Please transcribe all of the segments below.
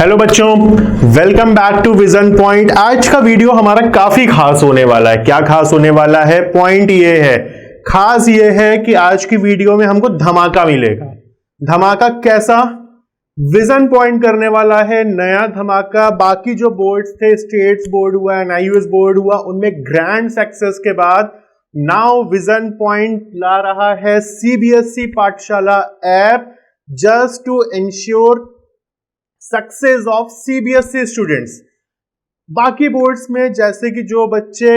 Hello बच्चों, welcome back to Vision Point. आज का वीडियो हमारा काफी खास होने वाला है। क्या खास होने वाला है? पॉइंट ये है, खास ये है कि आज की वीडियो में हमको धमाका मिलेगा। धमाका कैसा? विजन पॉइंट करने वाला है नया धमाका। बाकी जो बोर्ड्स थे, स्टेट्स बोर्ड हुआ, एनआईयूएस बोर्ड हुआ, उनमें ग्रैंड सक्सेस के बाद नाउ विजन पॉइंट ला रहा है CBSE Pathshala app just to ensure success of CBSE students. बाकी बोर्ड्स में जैसे कि जो बच्चे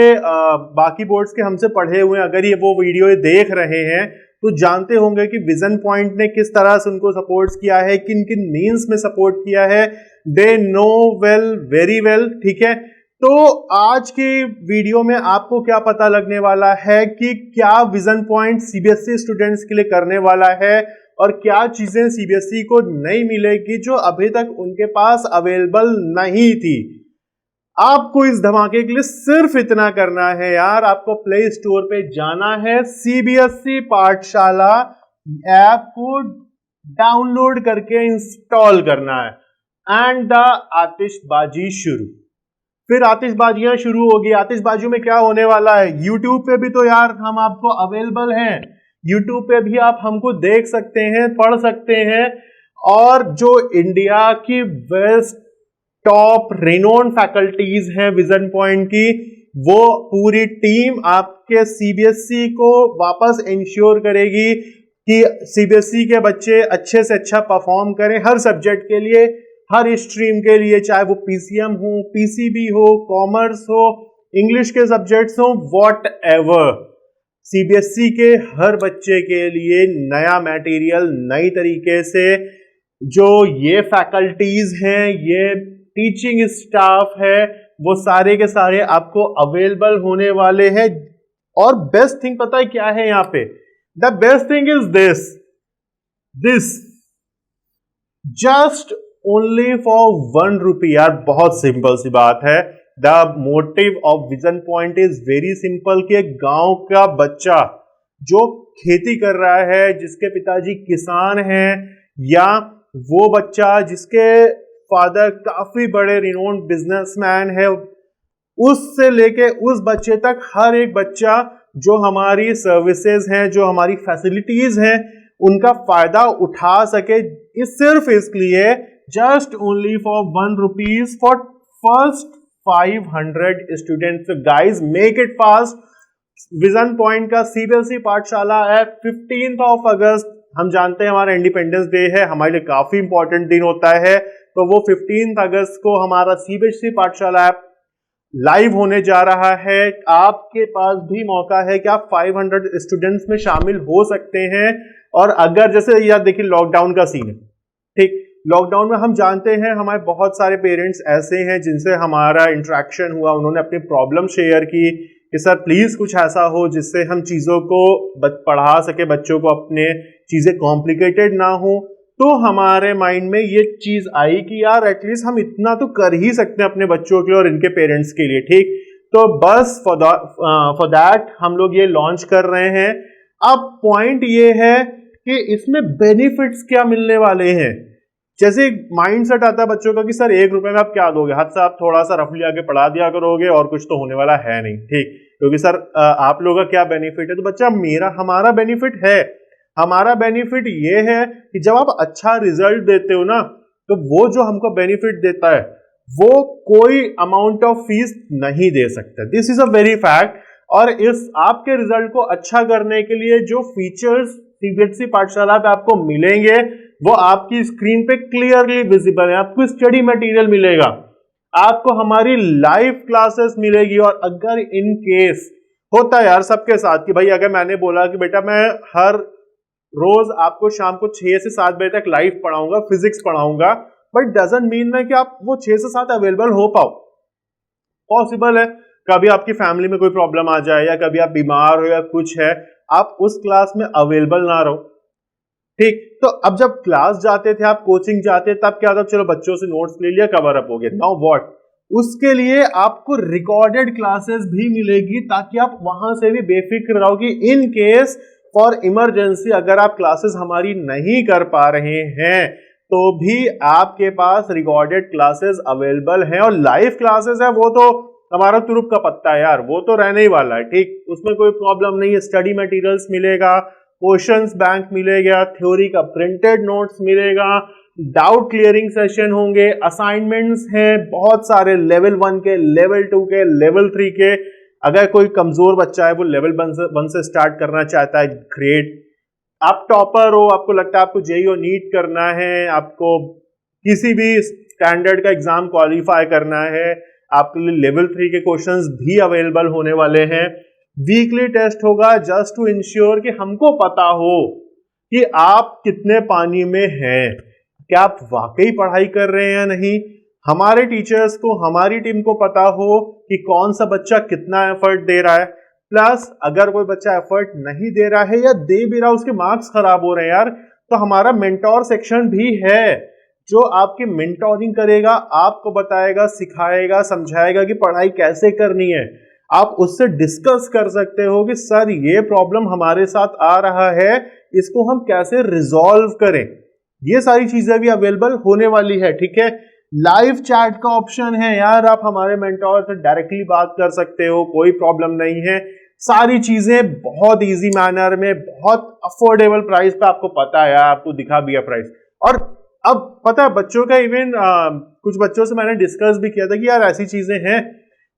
बाकी बोर्ड्स के हमसे पढ़े हुए हैं, अगर ये वो वीडियो देख रहे हैं तो जानते होंगे कि विजन पॉइंट ने किस तरह से उनको सपोर्ट किया है, किन किन मीन्स में सपोर्ट किया है। They know well, very well. ठीक है, तो आज की वीडियो में आपको क्या पता लगने वाला है कि क्या विजन पॉइंट सीबीएसई स्टूडेंट्स के लिए करने वाला है और क्या चीजें सीबीएसई को नहीं मिलेगी जो अभी तक उनके पास अवेलेबल नहीं थी। आपको इस धमाके के लिए सिर्फ इतना करना है यार, आपको प्ले स्टोर पे जाना है, सीबीएसई पाठशाला ऐप को डाउनलोड करके इंस्टॉल करना है एंड द आतिशबाजी शुरू। फिर आतिशबाजियां शुरू होगी। आतिशबाजियों में क्या होने वाला है? यूट्यूब पे भी तो यार हम आपको अवेलेबल हैं, यूट्यूब पे भी आप हमको देख सकते हैं, पढ़ सकते हैं। और जो इंडिया की बेस्ट टॉप रेनोन फैकल्टीज हैं विजन पॉइंट की, वो पूरी टीम आपके सीबीएसई को वापस इंश्योर करेगी कि सीबीएसई के बच्चे अच्छे से अच्छा परफॉर्म करें हर सब्जेक्ट के लिए, हर स्ट्रीम के लिए, चाहे वो पीसीएम हो, पीसीबी हो, कॉमर्स हो, इंग्लिश के सब्जेक्ट्स हो, वॉट एवर। सीबीएसई के हर बच्चे के लिए नया मटेरियल, नई तरीके से जो ये फैकल्टीज हैं, ये टीचिंग स्टाफ है, वो सारे के सारे आपको अवेलेबल होने वाले हैं। और बेस्ट थिंग पता है क्या है यहाँ पे? The best thing is this just only for ₹1। यार बहुत सिंपल सी बात है। The motive of vision point is very simple कि एक गांव का बच्चा जो खेती कर रहा है, जिसके पिताजी किसान हैं, या वो बच्चा जिसके फादर काफी बड़े रिनोन्ड बिजनेसमैन है, उससे लेके उस बच्चे तक हर एक बच्चा जो हमारी सर्विसेज हैं, जो हमारी फैसिलिटीज हैं, उनका फायदा उठा सके। इस सिर्फ इसलिए just only for ₹1 for first 500 students. Guys make it fast. Vision point का सीबीएसई पाठशाला ऐप 15 अगस्त, हम जानते हैं हमारा इंडिपेंडेंस डे है, हमारे लिए काफी इंपॉर्टेंट दिन होता है, तो वो 15 अगस्त को हमारा सीबीएसई पाठशाला ऐप लाइव होने जा रहा है। आपके पास भी मौका है कि आप 500 स्टूडेंट्स में शामिल हो सकते हैं। और अगर जैसे यार देखिए लॉकडाउन का सीन है, ठीक, लॉकडाउन में हम जानते हैं हमारे बहुत सारे पेरेंट्स ऐसे हैं जिनसे हमारा इंटरेक्शन हुआ, उन्होंने अपनी प्रॉब्लम शेयर की कि सर प्लीज कुछ ऐसा हो जिससे हम चीजों को पढ़ा सके, बच्चों को अपने चीजें कॉम्प्लिकेटेड ना हो। तो हमारे माइंड में ये चीज आई कि यार एटलीस्ट हम इतना तो कर ही सकते हैं अपने बच्चों के लिए और इनके पेरेंट्स के लिए। ठीक, तो बस फॉर दैट हम लोग ये लॉन्च कर रहे हैं। अब पॉइंट ये है कि इसमें बेनिफिट्स क्या मिलने वाले हैं। जैसे माइंड सेट आता है बच्चों का कि सर ₹1 में आप क्या दोगे, हाथ से आप थोड़ा सा रफली आके पढ़ा दिया करोगे और कुछ तो होने वाला है नहीं। ठीक, क्योंकि सर आप लोगों का क्या बेनिफिट है? तो बच्चा हमारा बेनिफिट है। हमारा बेनिफिट ये है कि जब आप अच्छा रिजल्ट देते हो ना, तो वो जो हमको बेनिफिट देता है वो कोई अमाउंट ऑफ फीस नहीं दे सकता। This is a very fact. और इस आपके रिजल्ट को अच्छा करने के लिए जो फीचर्स सीबीएसई पाठशाला पे आपको मिलेंगे वो आपकी स्क्रीन पे क्लियरली विजिबल है। आपको स्टडी मटेरियल मिलेगा, आपको हमारी लाइव क्लासेस मिलेगी। और अगर इन केस होता है यार सबके साथ कि भाई अगर मैंने बोला कि बेटा मैं हर रोज आपको शाम को 6 से 7 बजे तक लाइव पढ़ाऊंगा, फिजिक्स पढ़ाऊंगा, बट डजंट मीन ना कि आप वो 6 से 7 अवेलेबल हो पाओ। पॉसिबल है कभी आपकी फैमिली में कोई प्रॉब्लम आ जाए, या कभी आप बीमार हो या कुछ है, आप उस क्लास में अवेलेबल ना रहो। ठीक, तो अब जब क्लास जाते थे, आप कोचिंग जाते, तब क्या था, चलो बच्चों से नोट्स ले लिया, कवर अप हो गया। Now what? उसके लिए आपको रिकॉर्डेड क्लासेस भी मिलेगी ताकि आप वहां से भी बेफिक्र रहो कि इन केस फॉर इमरजेंसी अगर आप क्लासेस हमारी नहीं कर पा रहे हैं तो भी आपके पास रिकॉर्डेड क्लासेस अवेलेबल हैं, और लाइव क्लासेस है वो तो हमारा तुरुप का पत्ता है यार, वो तो रहने ही वाला है, ठीक, उसमें कोई प्रॉब्लम नहीं है। स्टडी मटेरियल्स मिलेगा, क्वेश्चंस बैंक मिलेगा, थ्योरी का प्रिंटेड नोट्स मिलेगा, डाउट क्लियरिंग सेशन होंगे, असाइनमेंट्स हैं बहुत सारे, लेवल 1 के, लेवल 2 के, लेवल 3 के। अगर कोई कमजोर बच्चा है वो लेवल 1 से स्टार्ट करना चाहता है, ग्रेट। आप टॉपर हो, आपको लगता है आपको जेईई और नीट करना है, आपको किसी भी स्टैंडर्ड का एग्जाम क्वालिफाई करना है, आपके लिए लेवल 3 के क्वेश्चंस भी अवेलेबल होने वाले हैं। वीकली टेस्ट होगा जस्ट टू इंश्योर कि हमको पता हो कि आप कितने पानी में हैं, क्या आप वाकई पढ़ाई कर रहे हैं या नहीं। हमारे टीचर्स को, हमारी टीम को पता हो कि कौन सा बच्चा कितना एफर्ट दे रहा है। प्लस अगर कोई बच्चा एफर्ट नहीं दे रहा है या दे भी रहा है, उसके मार्क्स खराब हो रहे हैं यार, तो हमारा मेंटोर सेक्शन भी है जो आपकी मेंटोरिंग करेगा, आपको बताएगा, सिखाएगा, समझाएगा कि पढ़ाई कैसे करनी है। आप उससे डिस्कस कर सकते हो कि सर ये प्रॉब्लम हमारे साथ आ रहा है, इसको हम कैसे रिजॉल्व करें। ये सारी चीजें भी अवेलेबल होने वाली है, ठीक है। लाइव चैट का ऑप्शन है यार, आप हमारे मेंटोर से डायरेक्टली बात कर सकते हो, कोई प्रॉब्लम नहीं है। सारी चीजें बहुत इजी मैनर में, बहुत अफोर्डेबल प्राइस पे, आपको पता है, आपको दिखा भी है प्राइस। और अब पता है बच्चों का, इवन कुछ बच्चों से मैंने डिस्कस भी किया था कि यार ऐसी चीजें हैं,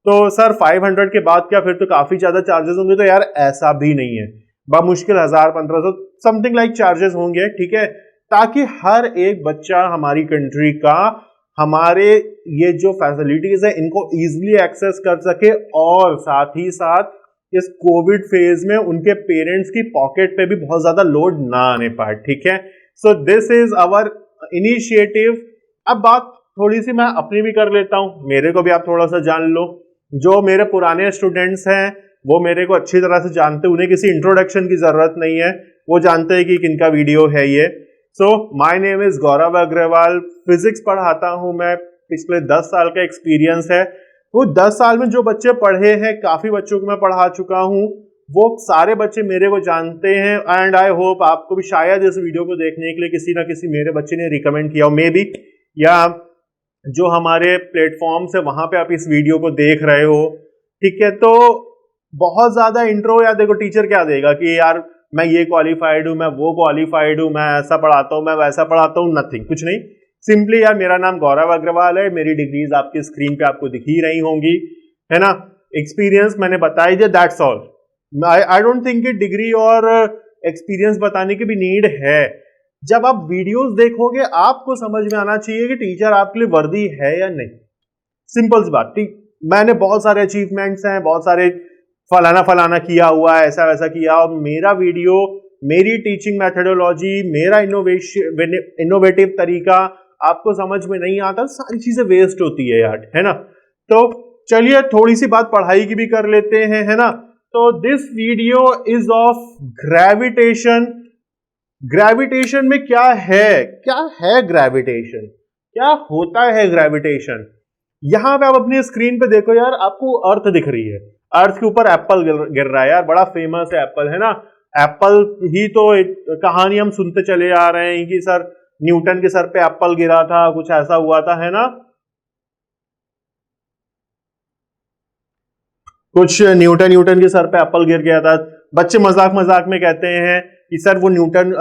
तो सर 500 के बाद क्या फिर तो काफी ज्यादा चार्जेस होंगे, तो यार ऐसा भी नहीं है, बामुश्किल 1000-1500 समथिंग लाइक चार्जेस होंगे, ठीक है, ताकि हर एक बच्चा हमारी कंट्री का हमारे ये जो फैसिलिटीज है इनको इजीली एक्सेस कर सके, और साथ ही साथ इस कोविड फेज में उनके पेरेंट्स की पॉकेट पे भी बहुत ज्यादा लोड ना आने पाए, ठीक है। So this is our initiative. अब बात थोड़ी सी मैं अपनी भी कर लेता हूं, मेरे को भी आप थोड़ा सा जान लो। जो मेरे पुराने स्टूडेंट्स हैं वो मेरे को अच्छी तरह से जानते, उन्हें किसी इंट्रोडक्शन की जरूरत नहीं है, वो जानते हैं कि किनका वीडियो है ये। So my name is Gaurav Agrawal, physics पढ़ाता हूं मैं, पिछले 10 साल का एक्सपीरियंस है। वो 10 साल में जो बच्चे पढ़े हैं, काफी बच्चों को मैं पढ़ा चुका हूं, वो सारे बच्चे मेरे को जानते हैं। एंड आई होप आपको भी शायद इस वीडियो को देखने के लिए किसी ना किसी मेरे बच्चे ने रिकमेंड किया हो, मे बी, या जो हमारे प्लेटफॉर्म से वहां पे आप इस वीडियो को देख रहे हो, ठीक है। तो बहुत ज्यादा इंट्रो या देखो टीचर क्या देगा कि यार मैं ये क्वालिफाइड हूं, मैं वो क्वालिफाइड हूं, मैं ऐसा पढ़ाता हूं, मैं वैसा पढ़ाता हूं, नथिंग, कुछ नहीं। सिंपली यार मेरा नाम गौरव अग्रवाल है, मेरी डिग्रीज आपकी स्क्रीन पे आपको दिख ही रही होंगी, है ना। एक्सपीरियंस मैंने बता ही दिया, that's all. I don't think कि डिग्री और एक्सपीरियंस बताने की भी नीड है। जब आप वीडियोस देखोगे आपको समझ में आना चाहिए कि टीचर आपके लिए वर्दी है या नहीं, सिंपल सी बात, ठीक। मैंने बहुत सारे अचीवमेंट्स हैं, बहुत सारे फलाना फलाना किया हुआ है, ऐसा वैसा किया, और मेरा वीडियो, मेरी टीचिंग मेथोडोलॉजी, मेरा इनोवेटिव तरीका आपको समझ में नहीं आता, सारी चीजें वेस्ट होती है यार, है ना। तो चलिए थोड़ी सी बात पढ़ाई की भी कर लेते हैं, है ना। तो this video is of gravitation. Gravitation में क्या है ग्रेविटेशन, क्या होता है ग्रेविटेशन। यहां पे आप अपनी स्क्रीन पे देखो यार, आपको अर्थ दिख रही है, अर्थ के ऊपर एप्पल गिर रहा है यार, बड़ा फेमस है एप्पल, है ना। एप्पल ही तो कहानी हम सुनते चले आ रहे हैं कि सर न्यूटन के सर पे एप्पल गिरा था, कुछ ऐसा हुआ था, है ना। कुछ न्यूटन के सर पे एप्पल गिर गया था। बच्चे मजाक मजाक में कहते हैं कि सर वो न्यूटन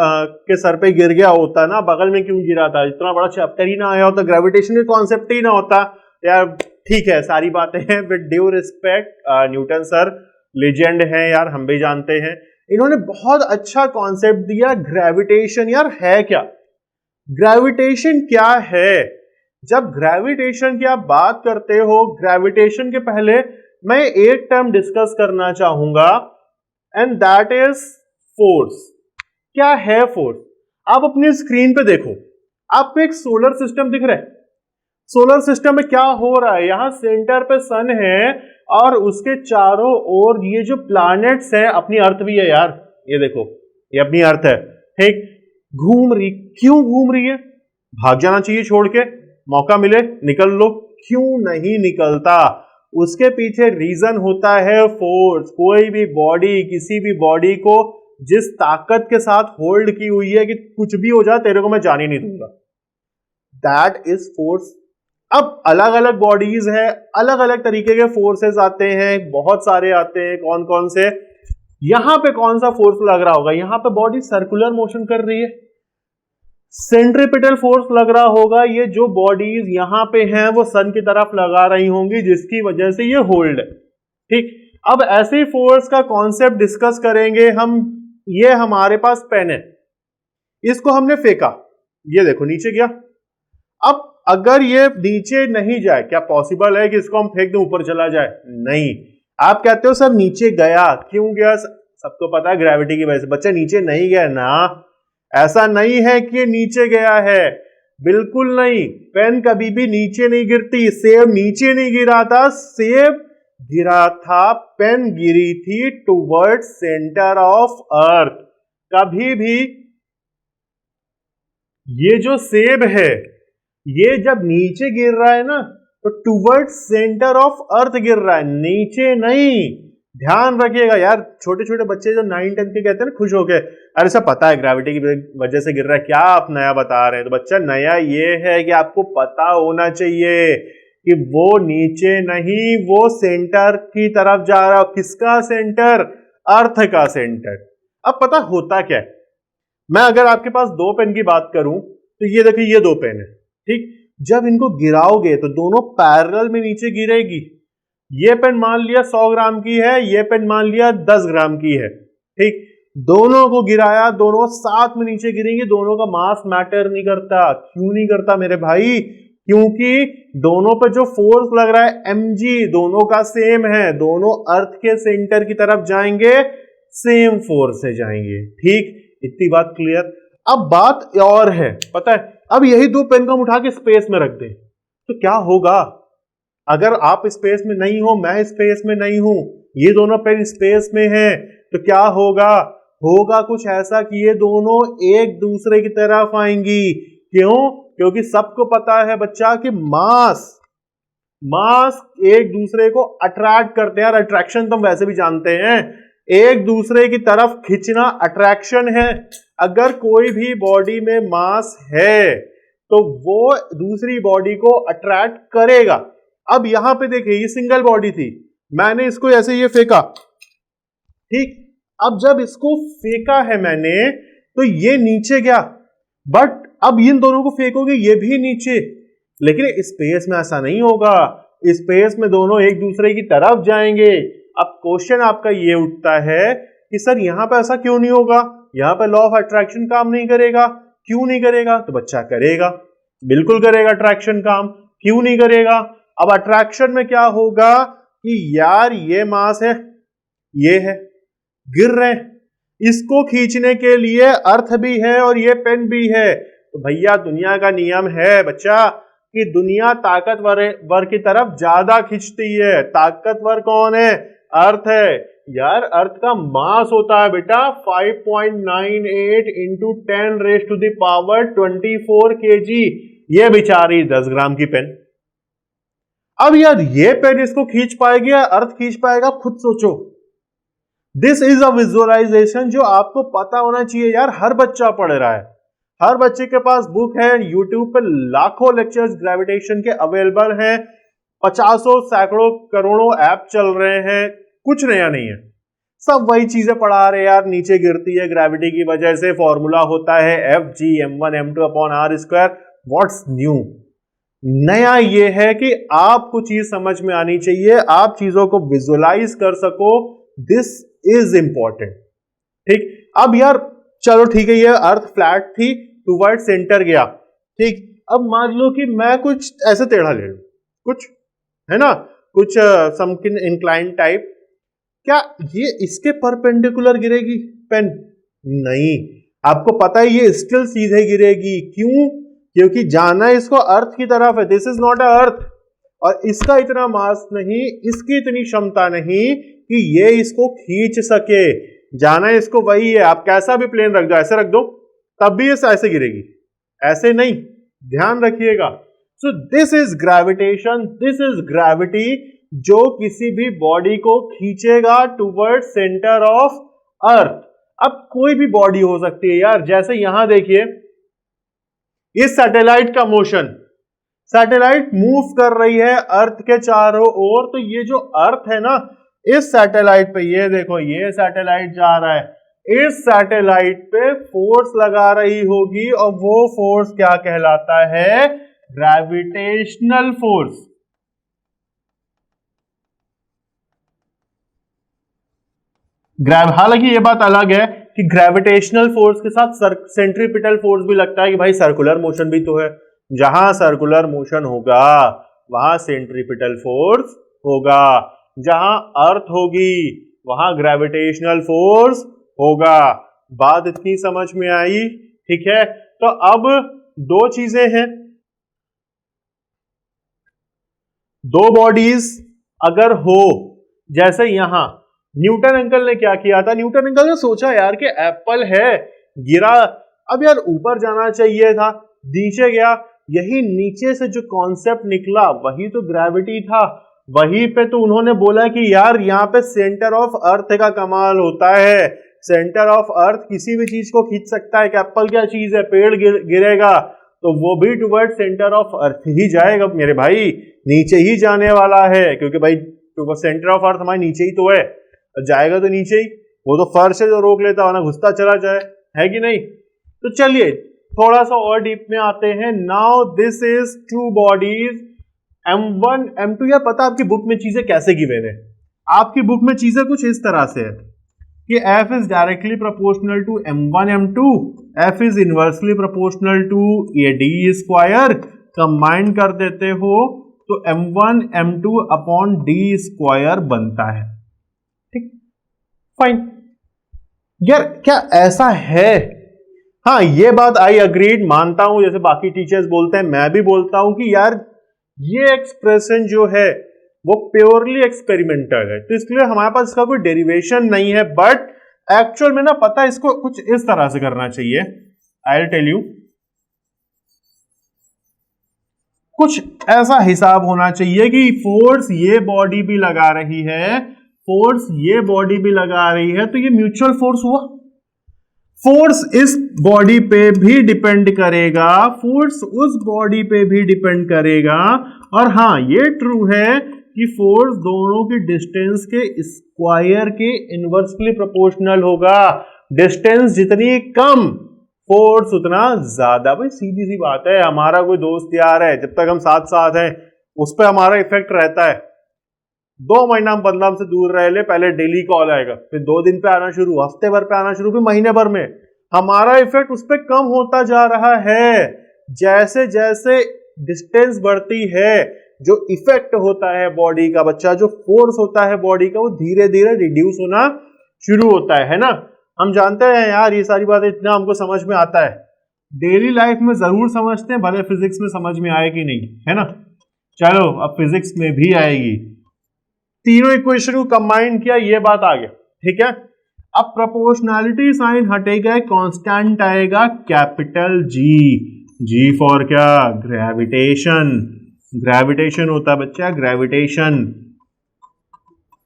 के सर पे गिर गया होता ना, बगल में क्यों गिरा था, इतना बड़ा चैप्टर ही ना आया होता, ग्रेविटेशन का कॉन्सेप्ट ही ना होता यार। ठीक है, सारी बातें हैं, with due respect, Newton sir legend हैं यार, हम भी जानते हैं। इन्होंने बहुत अच्छा कॉन्सेप्ट दिया ग्रेविटेशन। यार है क्या ग्रेविटेशन, क्या है। जब ग्रेविटेशन की आप बात करते हो, ग्रेविटेशन के पहले मैं एक टर्म डिस्कस करना चाहूंगा, एंड दैट इज फोर्स। क्या है फोर्स। आप अपनी स्क्रीन पे देखो, आपको एक सोलर सिस्टम दिख रहा है। सोलर सिस्टम में क्या हो रहा है, यहां सेंटर पे सन है और उसके चारों ओर ये जो प्लैनेट्स हैं, अपनी अर्थ भी है यार, ये देखो ये अपनी अर्थ है, ठीक, घूम रही। क्यों घूम रही है, भाग जाना चाहिए छोड़ के, मौका मिले निकल लो, क्यों नहीं निकलता। उसके पीछे रीजन होता है फोर्स। कोई भी बॉडी, किसी भी बॉडी को जिस ताकत के साथ होल्ड की हुई है कि कुछ भी हो जाए तेरे को मैं जाने नहीं दूंगा, दैट इज फोर्स। अब अलग अलग बॉडीज है, अलग अलग तरीके के फोर्सेस आते हैं, बहुत सारे आते हैं, कौन कौन से। यहां पे कौन सा फोर्स लग रहा होगा, यहां पे बॉडी सर्कुलर मोशन कर रही है, सेंट्रीपिटल फोर्स लग रहा होगा। ये जो बॉडीज यहां पे हैं वो सन की तरफ लगा रही होंगी, जिसकी वजह से ये होल्ड है। ठीक, अब ऐसे फोर्स का कॉन्सेप्ट डिस्कस करेंगे हम। ये हमारे पास पेन है, इसको हमने फेंका, ये देखो नीचे गया। अब अगर ये नीचे नहीं जाए, क्या पॉसिबल है कि इसको हम फेंक दें ऊपर चला जाए? नहीं। आप कहते हो सर नीचे गया, क्यों गया? सबको पता है ग्रेविटी की वजह से। बच्चा नीचे नहीं गया ना, ऐसा नहीं है कि नीचे गया है, बिल्कुल नहीं। पेन कभी भी नीचे नहीं गिरती, सेब नीचे नहीं गिरा था, सेब गिरा था, पेन गिरी थी टुवर्ड सेंटर ऑफ अर्थ। कभी भी ये जो सेब है ये जब नीचे गिर रहा है ना तो टुवर्ड सेंटर ऑफ अर्थ गिर रहा है, नीचे नहीं। ध्यान रखिएगा यार, छोटे छोटे बच्चे जो 9-10 के कहते हैं ना खुश होके, अरे सब पता है ग्रेविटी की वजह से गिर रहा है, क्या आप नया बता रहे हैं? तो बच्चा नया ये है कि आपको पता होना चाहिए कि वो नीचे नहीं, वो सेंटर की तरफ जा रहा है। किसका सेंटर? अर्थ का सेंटर। अब पता होता क्या है, मैं अगर आपके पास दो पेन की बात करूं तो ये देखिए, ये दो पेन है, ठीक। जब इनको गिराओगे तो दोनों पैरेलल में नीचे गिरेगी। ये पेन मान लिया 100 ग्राम की है, ये पेन मान लिया 10 ग्राम की है, ठीक। दोनों को गिराया, दोनों साथ में नीचे गिरेंगे। दोनों का मास मैटर नहीं करता। क्यों नहीं करता मेरे भाई? क्योंकि दोनों पे जो फोर्स लग रहा है mg, दोनों का सेम है। दोनों अर्थ के सेंटर की तरफ जाएंगे, सेम फोर्स से जाएंगे, ठीक। इतनी बात क्लियर। अब बात और है, पता है, अब यही दो पेन को हम उठा के स्पेस में रख दें तो क्या होगा? अगर आप स्पेस में नहीं हो, मैं स्पेस में नहीं हूं, ये दोनों पेन स्पेस में हैं, तो क्या होगा? होगा कुछ ऐसा कि ये दोनों एक दूसरे की तरफ आएंगी। क्यों? क्योंकि सबको पता है बच्चा कि मास एक दूसरे को अट्रैक्ट करते हैं। अट्रैक्शन तो हम वैसे भी जानते हैं, एक दूसरे की तरफ खींचना अट्रैक्शन है। अगर कोई भी बॉडी में मास है तो वो दूसरी बॉडी को अट्रैक्ट करेगा। अब यहां पे देखिए, ये सिंगल बॉडी थी, मैंने इसको ऐसे ये फेंका, ठीक। अब जब इसको फेंका है मैंने तो ये नीचे गया, बट अब इन दोनों को फेंकोगे ये भी नीचे। लेकिन स्पेस में ऐसा नहीं होगा, स्पेस में दोनों एक दूसरे की तरफ जाएंगे। अब क्वेश्चन आपका ये उठता है कि सर यहां पे ऐसा क्यों नहीं होगा? यहां पे लॉ ऑफ अट्रैक्शन काम नहीं करेगा। क्यों नहीं करेगा? तो बच्चा करेगा, बिल्कुल करेगा अट्रैक्शन काम। क्यों नहीं करेगा? अब अट्रैक्शन में क्या होगा कि यार ये मास है, ये है, गिर रहे हैं, इसको खींचने के लिए अर्थ भी है और ये पेन भी है। तो भैया दुनिया का नियम है बच्चा कि दुनिया ताकतवर की तरफ ज्यादा खींचती है। ताकतवर कौन है? अर्थ है। यार अर्थ का मास होता है बेटा 5.98 इंटू 10⁻⁴ kg। ये बेचारी 10 ग्राम की पेन। अब यार ये पेन इसको खींच पाएगी या अर्थ खींच पाएगा? खुद सोचो। दिस इज अ विजुअलाइजेशन जो आपको पता होना चाहिए। यार हर बच्चा पढ़ रहा है, हर बच्चे के पास बुक है, यूट्यूब पे लाखों लेक्चर्स ग्रेविटेशन के अवेलेबल हैं, 50 सैकड़ों करोड़ों ऐप चल रहे हैं, कुछ नया नहीं है, सब वही चीजें पढ़ा रहे यार। नीचे गिरती है ग्रेविटी की वजह से, फॉर्मूला होता है Fg m1m2/r²। What's new? नया ये है कि आपको चीज समझ में आनी चाहिए, आप चीजों को विजुअलाइज कर सको। दिस इज इंपॉर्टेंट, ठीक। अब यार चलो ठीक है, ये अर्थ फ्लैट थी, टुवर्ड सेंटर गया, ठीक। अब मान लो कि मैं कुछ ऐसे टेढ़ा ले लूं, कुछ है ना, कुछ समथिंग इंक्लाइन टाइप, क्या ये इसके परपेंडिकुलर गिरेगी पेन? नहीं। आपको पता है ये स्टिल सीधे गिरेगी। क्यों? क्योंकि जाना इसको अर्थ की तरफ है। दिस इज नॉट अ अर्थ, और इसका इतना मास नहीं, इसकी इतनी क्षमता नहीं कि ये इसको खींच सके। जाना इसको वही है। आप कैसा भी प्लेन रख दो, ऐसे रख दो, तब भी ये ऐसे गिरेगी, ऐसे नहीं। ध्यान रखिएगा। सो this is gravitation, this is gravity जो किसी भी बॉडी को खींचेगा टुवर्ड सेंटर ऑफ अर्थ। अब कोई भी बॉडी हो सकती है यार, जैसे यहां देखिए, इस सैटेलाइट का मोशन, सैटेलाइट मूव कर रही है अर्थ के चारों ओर, तो ये जो अर्थ है ना, इस सैटेलाइट पे, ये देखो ये सैटेलाइट जा रहा है, इस सैटेलाइट पे फोर्स लगा रही होगी, और वो फोर्स क्या कहलाता है? Gravitational force. हालांकि ये बात अलग है कि ग्रेविटेशनल फोर्स के साथ सेंट्रीपिटल फोर्स भी लगता है कि भाई सर्कुलर मोशन भी तो है, जहां सर्कुलर मोशन होगा वहां सेंट्रीपिटल फोर्स होगा, जहां अर्थ होगी वहां ग्रेविटेशनल फोर्स होगा। बात इतनी समझ में आई? ठीक है, तो अब दो चीजें हैं, दो बॉडीज अगर हो, जैसे यहां न्यूटन अंकल ने क्या किया था, न्यूटन अंकल ने सोचा यार कि एप्पल है, गिरा, अब यार ऊपर जाना चाहिए था, नीचे गया, यही नीचे से जो कॉन्सेप्ट निकला वही तो ग्रेविटी था। वहीं पे तो उन्होंने बोला कि यार यहाँ पे सेंटर ऑफ अर्थ का कमाल होता है, सेंटर ऑफ अर्थ किसी भी चीज को खींच सकता है। कि एप्पल क्या चीज है, पेड़ गिरेगा तो वो भी टुवर्ड सेंटर ऑफ अर्थ ही जाएगा मेरे भाई, नीचे ही जाने वाला है, क्योंकि भाई सेंटर ऑफ अर्थ हमारे नीचे ही तो है, जाएगा तो नीचे ही, वो तो फर्श है जो रोक लेता वरना घुसता चला जाए, है कि नहीं? तो चलिए थोड़ा सा और डीप में आते हैं। Now this is two bodies M1 M2। यार पता आपकी बुक में चीजें कैसे गिवन है? आपकी बुक में चीजें कुछ इस तरह से है कि F is directly proportional to M1 M2, F is inversely proportional to ये D स्क्वायर, कंबाइन कर देते हो तो M1 M2 upon D square बनता है। ठीक, फाइन। यार क्या ऐसा है? हाँ, ये बात आई अग्रीड, मानता हूं, जैसे बाकी टीचर्स बोलते हैं मैं भी बोलता हूं कि यार ये एक्सप्रेशन जो है वो प्योरली एक्सपेरिमेंटल है, तो इसलिए हमारे पास इसका कोई डेरिवेशन नहीं है, बट एक्चुअल में ना पता है इसको कुछ इस तरह से करना चाहिए। आई विल टेल यू, कुछ ऐसा हिसाब होना चाहिए कि फोर्स ये बॉडी भी लगा रही है, फोर्स ये बॉडी भी लगा रही है, तो ये म्यूचुअल फोर्स हुआ। फोर्स इस बॉडी पे भी डिपेंड करेगा, फोर्स उस बॉडी पे भी डिपेंड करेगा, और हां ये ट्रू है कि फोर्स दोनों की डिस्टेंस के स्क्वायर के इनवर्सली प्रोपोर्शनल होगा। डिस्टेंस जितनी कम फोर्स उतना ज्यादा। भाई सीधी सी बात है, हमारा कोई दोस्त यार है, जब तक हम साथ साथ हैं उस पर हमारा इफेक्ट रहता है। 2 महीना हम बदनाम से दूर रह ले, पहले डेली कॉल आएगा, फिर 2 दिन पे आना शुरू, हफ्ते भर पे आना शुरू, फिर महीने भर में हमारा इफेक्ट उस पर कम होता जा रहा है। जैसे जैसे डिस्टेंस बढ़ती है, जो इफेक्ट होता है बॉडी का, बच्चा जो फोर्स होता है बॉडी का, वो धीरे धीरे रिड्यूस होना शुरू होता है ना? हम जानते हैं यार, ये सारी बातें इतना हमको समझ में आता है, डेली लाइफ में जरूर समझते हैं, भले फिजिक्स में समझ में आए कि नहीं, है ना? चलो अब फिजिक्स में भी आएगी। तीनों इक्वेशन को कंबाइन किया, ये बात आ गया, ठीक है। अब प्रोपोर्शनैलिटी साइन हटेगा, कांस्टेंट आएगा कैपिटल जी। जी फॉर क्या? ग्रेविटेशन। ग्रेविटेशन होता है बच्चा, ग्रेविटेशन।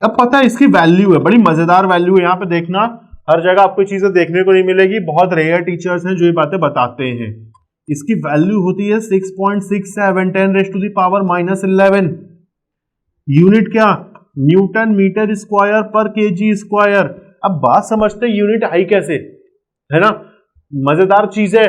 अब पता है इसकी वैल्यू है, बड़ी मजेदार वैल्यू है। यहां पे देखना, हर जगह आपको चीजें देखने को नहीं मिलेगी, बहुत रेयर टीचर्स हैं जो ये बातें बताते हैं। इसकी वैल्यू होती है 6.67 10⁻⁻11। यूनिट क्या? न्यूटन मीटर स्क्वायर पर केजी स्क्वायर। अब बात समझते हैं यूनिट आई कैसे, है ना? मजेदार चीज है।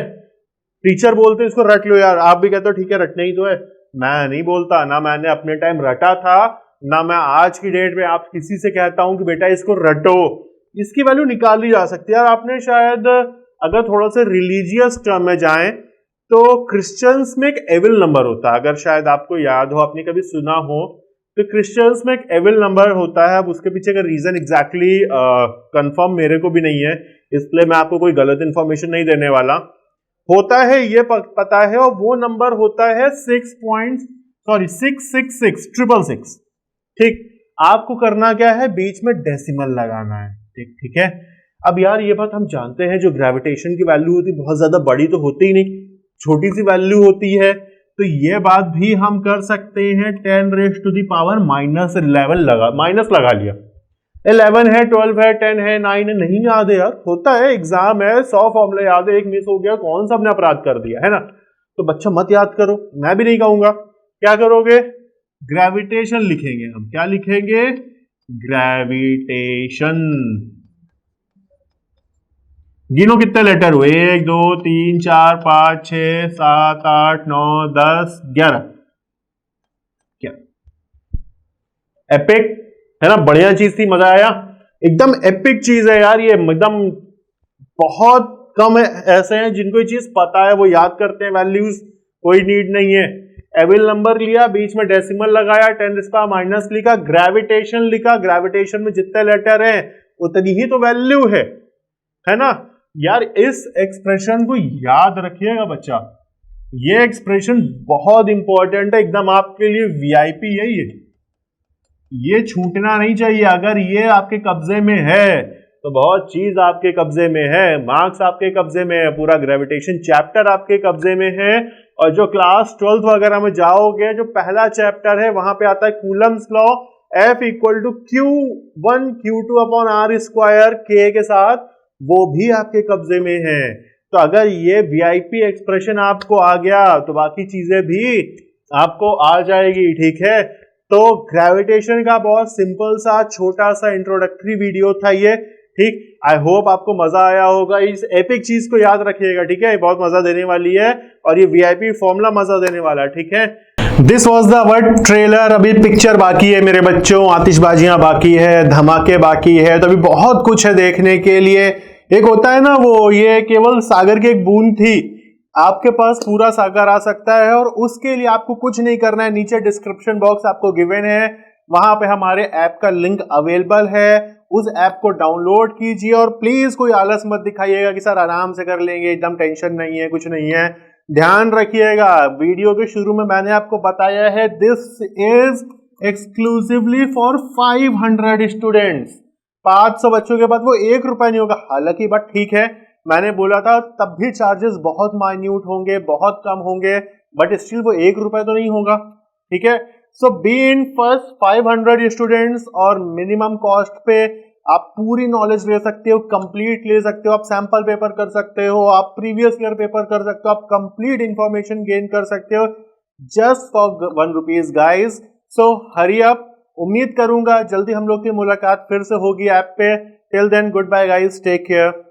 टीचर बोलते हैं इसको रट लो यार, आप भी कहते हो ठीक है रटने ही तो है। मैं नहीं बोलता, ना मैंने अपने टाइम रटा था, ना मैं आज की डेट में आप किसी से कहता हूं कि बेटा इसको रटो। इसकी वैल्यू निकाली जा सकती है। यार आपने शायद अगर थोड़ा सा रिलीजियस टर्म में जाएं तो क्रिश्चियंस में एक एविल नंबर होता है, अगर शायद आपको याद हो, आपने कभी सुना हो, तो क्रिश्चियंस में एक एविल नंबर होता है। अब उसके पीछे का रीजन एग्जैक्टली कंफर्म मेरे को भी नहीं है, इसलिए मैं आपको कोई गलत इंफॉर्मेशन नहीं देने वाला। होता है ये पता है, और वो नंबर होता है 666। ठीक, आपको करना क्या है, बीच में डेसिमल लगाना है। ठीक है। अब यार ये बात हम जानते हैं, जो ग्रेविटेशन की वैल्यू होती है बहुत ज्यादा बड़ी तो होती ही नहीं, छोटी सी वैल्यू होती है। तो ये बात भी हम कर सकते हैं 10⁻⁻11 माइनस लगा लिया। 11 है, 12 है, 10 है, 9 है, नहीं याद है यार, होता है, एग्जाम है, 100 फॉर्मूले याद है, एक मिस हो गया, कौन सा हमने अपराध कर दिया, है ना? तो बच्चा मत याद करो, मैं भी नहीं कहूंगा। क्या करोगे? ग्रेविटेशन लिखेंगे हम। क्या लिखेंगे? ग्रेविटेशन। गिनो कितने लेटर हुए? 1 2 3 4 5 6 7 8 9 10 11। क्या एपिक है ना, बढ़िया चीज थी, मजा आया। एकदम एपिक चीज है यार ये, एकदम बहुत कम ऐसे हैं जिनको ये चीज पता है, वो याद करते हैं वैल्यूज, कोई नीड नहीं है। एविल नंबर लिया, बीच में डेसिमल लगाया, 10⁻⁻ लिखा, ग्रेविटेशन लिखा। ग्रेविटेशन में जितने लेटर हैं उतनी ही तो वैल्यू है ना यार। इस एक्सप्रेशन को याद रखिएगा बच्चा, ये एक्सप्रेशन बहुत इंपॉर्टेंट है, एकदम आपके लिए वीआईपी है ये छूटना नहीं चाहिए। अगर ये आपके कब्जे में है तो बहुत चीज आपके कब्जे में है, मार्क्स आपके कब्जे में है, पूरा ग्रेविटेशन चैप्टर आपके कब्जे में है। और जो क्लास 12th वगैरह में जाओगे, जो पहला चैप्टर है वहां पे आता है Coulomb's law, F equal to Q1 Q2 upon R square K के साथ, वो भी आपके कब्जे में है। तो अगर ये वीआईपी एक्सप्रेशन आपको आ गया तो बाकी चीजें भी आपको आ जाएगी, ठीक है। तो ग्रेविटेशन का बहुत सिंपल सा छोटा सा इंट्रोडक्टरी वीडियो था ये, ठीक। आई होप आपको मजा आया होगा। इस एपिक चीज को याद रखिएगा, ठीक है, बहुत मजा देने वाली है और ये वीआईपी फॉर्मूला मजा देने वाला है, ठीक है। This was the word trailer. अभी पिक्चर बाकी है मेरे बच्चों, आतिशबाजियां बाकी है, धमाके बाकी है, तो अभी बहुत कुछ है देखने के लिए। एक होता है ना वो, ये केवल सागर की एक बूंद थी, आपके पास पूरा सागर आ सकता है। और उसके लिए आपको कुछ नहीं करना है, नीचे डिस्क्रिप्शन बॉक्स आपको गिवन है, वहां पे हमारे ऐप का लिंक अवेलेबल है, उस ऐप को डाउनलोड कीजिए। और प्लीज कोई आलस मत दिखाइएगा कि सर आराम से कर लेंगे, एकदम टेंशन नहीं है, कुछ नहीं है। ध्यान रखिएगा, वीडियो के शुरू में मैंने आपको बताया है, this is exclusively for 500 students. 500 बच्चों के बाद वो 1 रुपया नहीं होगा, हालांकि बात ठीक है, मैंने बोला था तब भी चार्जेस बहुत माइन्यूट होंगे, बहुत कम होंगे, बट स्टिल वो 1 रुपया तो नहीं होगा, ठीक है। सो बी इन फर्स्ट 500 स्टूडेंट्स, और मिनिमम कॉस्ट पे आप पूरी नॉलेज ले सकते हो, कंप्लीट ले सकते हो, आप सैंपल पेपर कर सकते हो, आप प्रीवियस ईयर पेपर कर सकते हो, आप कंप्लीट इंफॉर्मेशन गेन कर सकते हो just for 1 rupees guys. So hurry up. उम्मीद करूंगा जल्दी हम लोग की मुलाकात फिर से होगी ऐप पे। Till then goodbye guys, take care.